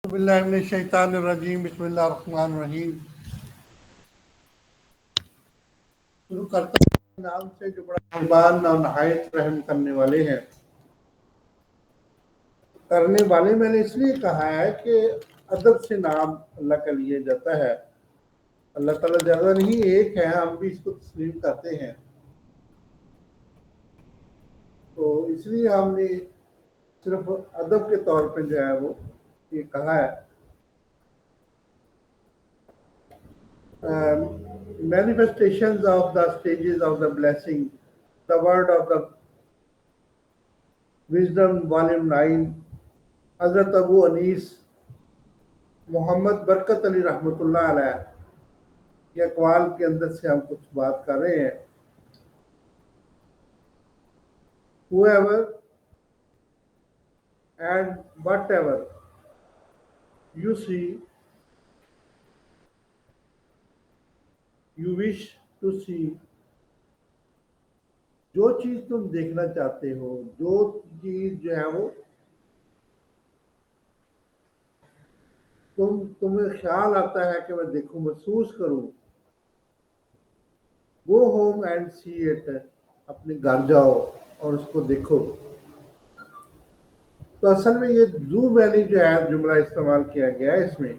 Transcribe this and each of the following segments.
باللہ من الشیطان الرجیم بسم اللہ الرحمن الرحیم. شروع کرتا ہوں نام سے جو بڑا مہربان اور نہایت رحم کرنے والے ہیں. کرنے والے میں نے اس لیے کہا ہے کہ ادب سے نام اللہ کا لیا جاتا ہے. اللہ تعالیٰ زیادہ نہیں ایک ہے، ہم بھی اس کو تسلیم کرتے ہیں. تو اس لیے ہم نے صرف ادب کے طور پہ جو ہے وہ یہ کہا ہے. Manifestations of the stages of the blessing, the word of the wisdom, volume 9, حضرت ابو انیس محمد برکت علی رحمۃ اللہ علیہ کے اقوال کے اندر سے ہم کچھ بات کر رہے ہیں. Whoever and whatever you see, you wish to see, جو چیز تم دیکھنا چاہتے ہو، جو چیز جو ہے وہ تمہیں خیال آتا ہے کہ میں دیکھوں، محسوس کروں، go home and see it, اپنے گھر جاؤ اور اس کو دیکھو. تو اصل میں یہ زو ویلی جو ہے جملہ استعمال کیا گیا ہے اس میں.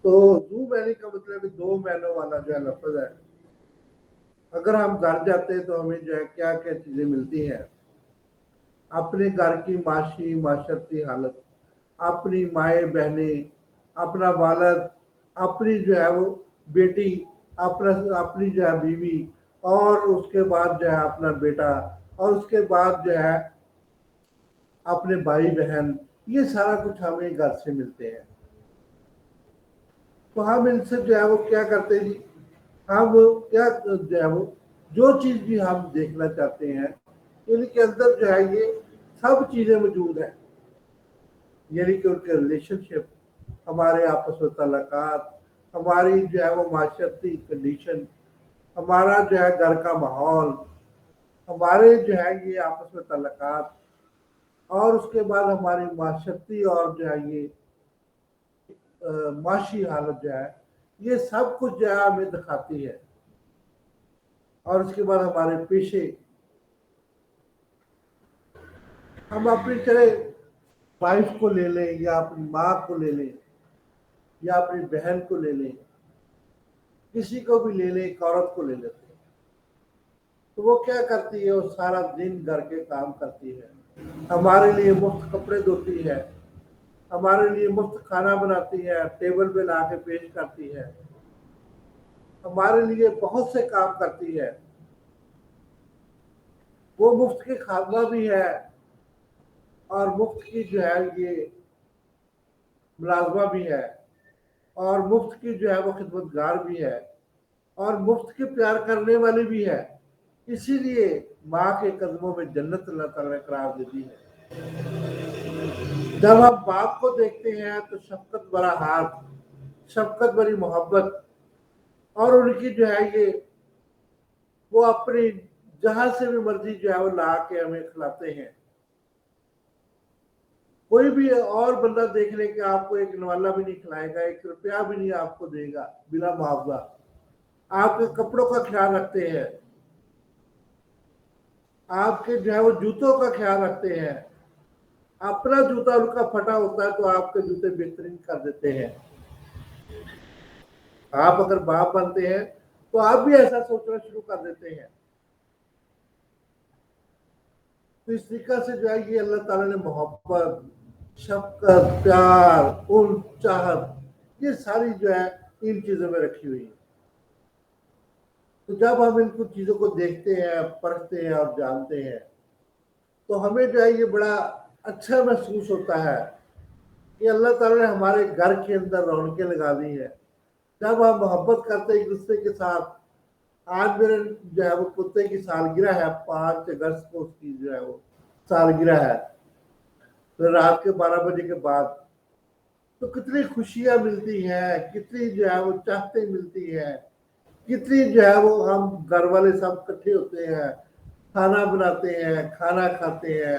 تو زو ویلی کا مطلب دو معنوں والا جو ہے لفظ ہے. اگر ہم گھر جاتے ہیں تو ہمیں جو ہے کیا کیا چیزیں ملتی ہیں. اپنے گھر کی معاشی معاشرتی حالت، اپنی مائیں بہنیں، اپنا والد، اپنی جو ہے وہ بیٹی، اپنی جو ہے بیوی، اور اس کے بعد جو ہے اپنا بیٹا، اور اس کے بعد جو ہے اپنے بھائی بہن. یہ سارا کچھ ہمیں گھر سے ملتے ہیں. تو ہم ان سے جو ہے وہ کیا کرتے ہیں جی، ہم کیا جو ہے وہ جو چیز بھی ہم دیکھنا چاہتے ہیں ان کے اندر جو ہے یہ سب چیزیں موجود ہیں. یعنی کہ ان کے ریلیشن شپ، ہمارے آپس میں تعلقات، ہماری جو ہے وہ معاشرتی کنڈیشن، ہمارا جو ہے گھر کا ماحول، ہمارے جو ہے یہ آپس میں تعلقات، اور اس کے بعد ہماری معاشرتی اور جو ہے یہ معاشی حالت جو ہے یہ سب کچھ جو ہے ہمیں دکھاتی ہے. اور اس کے بعد ہمارے پیشے، ہم اپنی چلے وائف کو لے لیں یا اپنی ماں کو لے لیں یا اپنی بہن کو لے لیں، کسی کو بھی لے لیں، ایک عورت کو لے لیتے ہیں. تو وہ کیا کرتی ہے، وہ سارا دن گھر کے کام کرتی ہے، ہمارے لیے مفت کپڑے دھوتی ہے، ہمارے لیے مفت کھانا بناتی ہے، ٹیبل پہ لا کے پیش کرتی ہے، ہمارے لیے بہت سے کام کرتی ہے. وہ مفت کی خادمہ بھی ہے اور مفت کی جو ہے یہ ملازمہ بھی ہے، اور مفت کی جو ہے وہ خدمت گار بھی ہے، اور مفت کی پیار کرنے والی بھی ہے. اسی لیے ماں کے قدموں میں جنت اللہ تعالیٰ نے قرار دے دی ہے. جب ہم باپ کو دیکھتے ہیں تو شفقت بھرا ہاتھ، شفقت بھری محبت، اور ان کی جو ہے یہ وہ اپنی جہاں سے بھی مرضی جو ہے وہ لا کے ہمیں کھلاتے ہیں. کوئی بھی اور بندہ دیکھ لے کہ آپ کو ایک نوالا بھی نہیں کھلائے گا، ایک روپیہ بھی نہیں آپ کو دے گا بلا معاوضہ. آپ کے کپڑوں کا خیال رکھتے ہیں، آپ کے جو ہے وہ جوتوں کا خیال رکھتے ہیں. اپنا جوتا ان کا پھٹا ہوتا ہے تو آپ کے جوتے بہترین کر دیتے ہیں. آپ اگر باپ بنتے ہیں تو آپ بھی ایسا سوچنا شروع کر دیتے ہیں. تو اس طریقہ سے جو ہے یہ اللہ تعالیٰ نے محبت، شفقت، پیار، چاہت، یہ ساری جو ہے ان چیزوں میں رکھی ہوئی ہے. تو جب ہم ان کو چیزوں کو دیکھتے ہیں، پرکھتے ہیں اور جانتے ہیں تو ہمیں جو ہے یہ بڑا اچھا محسوس ہوتا ہے کہ اللہ تعالیٰ نے ہمارے گھر کے اندر رونقیں لگا دی ہے. جب ہم محبت کرتے ایک دوسرے کے ساتھ. آج میرے جو ہے وہ کتے کی سالگرہ ہے، 5 اگست کو اس کی جو ہے وہ سالگرہ ہے، تو رات کے 12 بجے کے بعد تو کتنی خوشیاں ملتی ہیں، کتنی جو ہے وہ چاہتے ملتی ہیں، کتنی جو ہے وہ ہم گھر والے سب اکٹھے ہوتے ہیں، کھانا بناتے ہیں، کھانا کھاتے ہیں،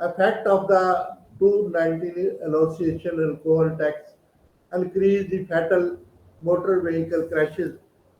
effect of the 219 Association alcohol tax increase the fatal motor vehicle crashes।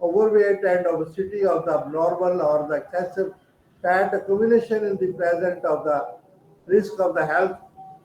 overweight and obesity of the abnormal or the excessive fat accumulation in the present of the risk of the health,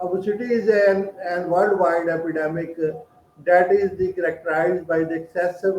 obesity is an worldwide epidemic that is characterized by the excessive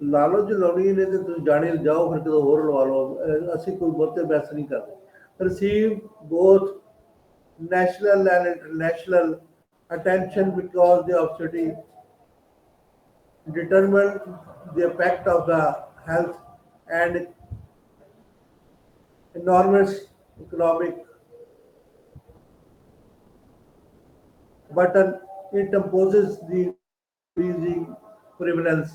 ਲਾ ਲਓ ਜੇ ਲਾਉਣੀ ਨੇ ਤੇ ਤੁਸੀਂ ਜਾਣੇ ਜਾਓ, ਫਿਰ ਕਿਤੇ ਹੋਰ ਲਵਾ ਲਓ, ਅਸੀਂ ਕੋਈ ਬਹੁਤੇ ਬਹਿਸ ਨਹੀਂ ਕਰਦੇ। Receive both national and international attention because the obesity determine the effect of the health and enormous economic burden it imposes the increasing prevalence।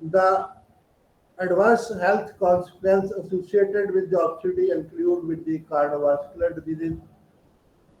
The adverse health consequences associated with the obesity include with the cardiovascular disease।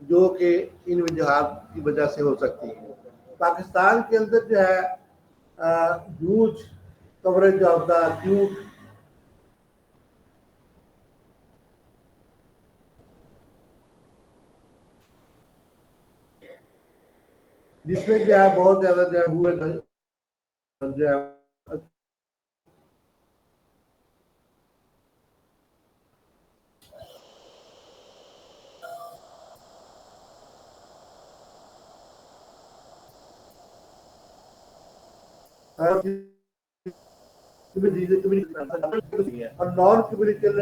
جو کہ ان وجوہات کی وجہ سے ہو سکتی ہے۔ پاکستان کے اندر جو ہے huge coverage of the acute جس میں جو ہے بہت زیادہ جو ہے ہوئے جو ہے اور نان کمیونیکیبل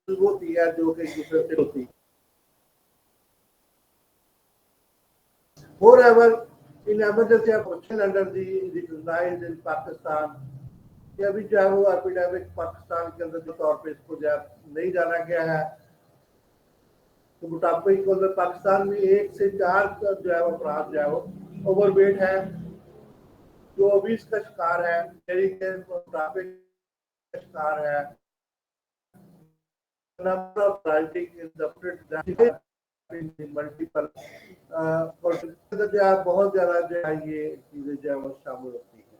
ہوتی ہے جو کہ ایک دوسرے سے ہوتی ہے۔ Moreover, in emergency operation under the recognized in Pakistan کہ ابھی جو ہے وہ ایپیڈیمک پاکستان کے اندر جو طور پہ اس کو جو ہے نہیں جانا گیا ہے، تو مطابق کو اندر پاکستان میں 1 سے 4 جو ہے وہ افراد جو ہے وہ اوور ویٹ ہے، جو اوبیس کا شکار ہے، میری کے مطابق کا شکار ہے، number of writing in the multiple جو ہے بہت زیادہ جو ہے یہ چیزیں جو ہے وہ شامل ہوتی ہیں۔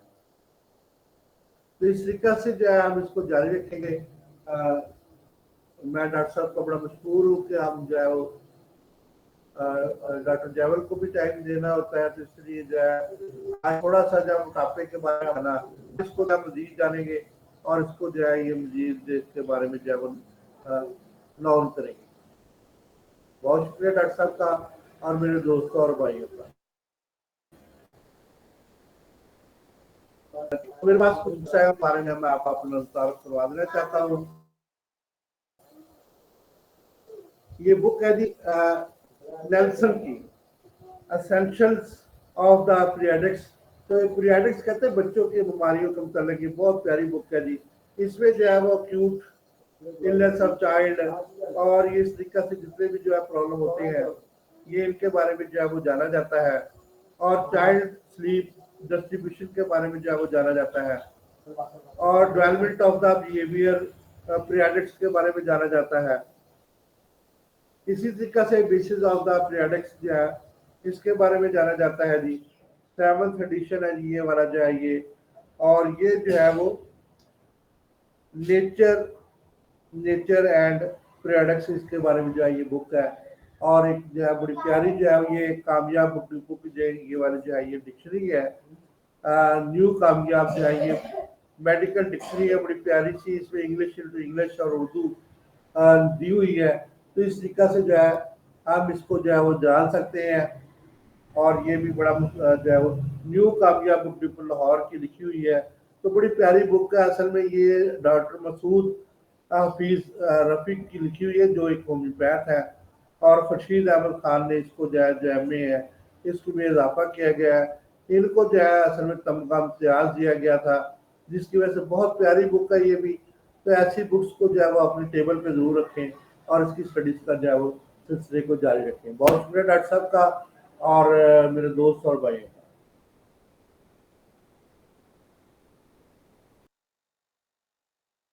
تو اس طریقہ سے جو ہے ہم اس کو جاری رکھیں گے۔ میں ڈاکٹر صاحب کا بڑا مشہور ہوں کہ ہم جو ہے وہ ڈاکٹر جیول کو بھی ٹائم دینا ہوتا ہے، تو اس لیے جو ہے آج تھوڑا سا جو موٹاپے کے بارے میں بنا اس کو ہم مزید جانیں گے اور اس کو جو ہے یہ مزید اس کے بارے میں جو ہے وہ نون کریں گے۔ بہت شکریہ ڈاکٹر صاحب کا اور میرے دوستوں اور بھائیوں کا۔ میرے پاس کچھ بارے میں آپ اپنا تعارف کروا دینا چاہتا ہوں۔ یہ بک ہے جی نیلسن کی اسینشلز آف دا پیریڈکس۔ تو پیریڈکس کہتے ہیں بچوں کی بیماریوں کے متعلق، یہ بہت پیاری بک ہے جی۔ اس میں جو ہے وہ اکیوٹ illness آف چائلڈ اور یہ اس طریقہ سے جتنے بھی جو ہے پرابلم ہوتے ہیں یہ ان کے بارے میں جو ہے وہ جانا جاتا ہے، اور چائلڈ سلیپ ڈسٹریبیوشن کے بارے میں جو ہے وہ جانا جاتا ہے، اور ڈیولپمنٹ آف دا بیہیویئر پیریڈکس کے بارے میں جانا جاتا ہے۔ اسی طریقہ سے بیسز آف دا پیریڈکس جو ہے اس کے بارے میں جانا جاتا ہے جی۔ 7th ایڈیشن ہے جی یہ والا جو ہے یہ، اور یہ جو ہے وہ نیچر اینڈ پیریڈکس اس کے بارے میں جو ہے یہ بک ہے، اور ایک جو ہے بڑی پیاری جو ہے یہ کامیاب بک جو ہے یہ والی جو ہے یہ ڈکشنری ہے، نیو کامیاب جو ہے یہ میڈیکل ڈکشنری ہے، بڑی پیاری سی، اس میں انگلش انٹو انگلش اور اردو دی ہوئی ہے۔ تو اس طریقہ سے جو ہے ہم اس کو جو ہے وہ جان سکتے ہیں، اور یہ بھی بڑا جو ہے وہ نیو کامیاب بک ڈپو لاہور کی لکھی ہوئی ہے۔ تو بڑی پیاری بک ہے، اصل میں یہ ڈاکٹر مسعود حفیظ رفیق کی لکھی ہوئی ہے جو ایک ہومیوپیتھ ہے، اور خورشید احمد خان نے اس کو جو ہے جو ایم اے ہے اس کو بھی اضافہ کیا گیا ہے۔ ان کو جو ہے اصل میں تمغہ امتیاز دیا گیا تھا، جس کی وجہ سے بہت پیاری بک ہے یہ بھی۔ تو ایسی بکس کو جو ہے وہ اپنے ٹیبل پہ ضرور رکھیں اور اس کی اسٹڈیز کا جو ہے وہ سلسلے کو جاری رکھیں۔ بہت شکریہ ڈاکٹر صاحب کا اور میرے دوست اور بھائی۔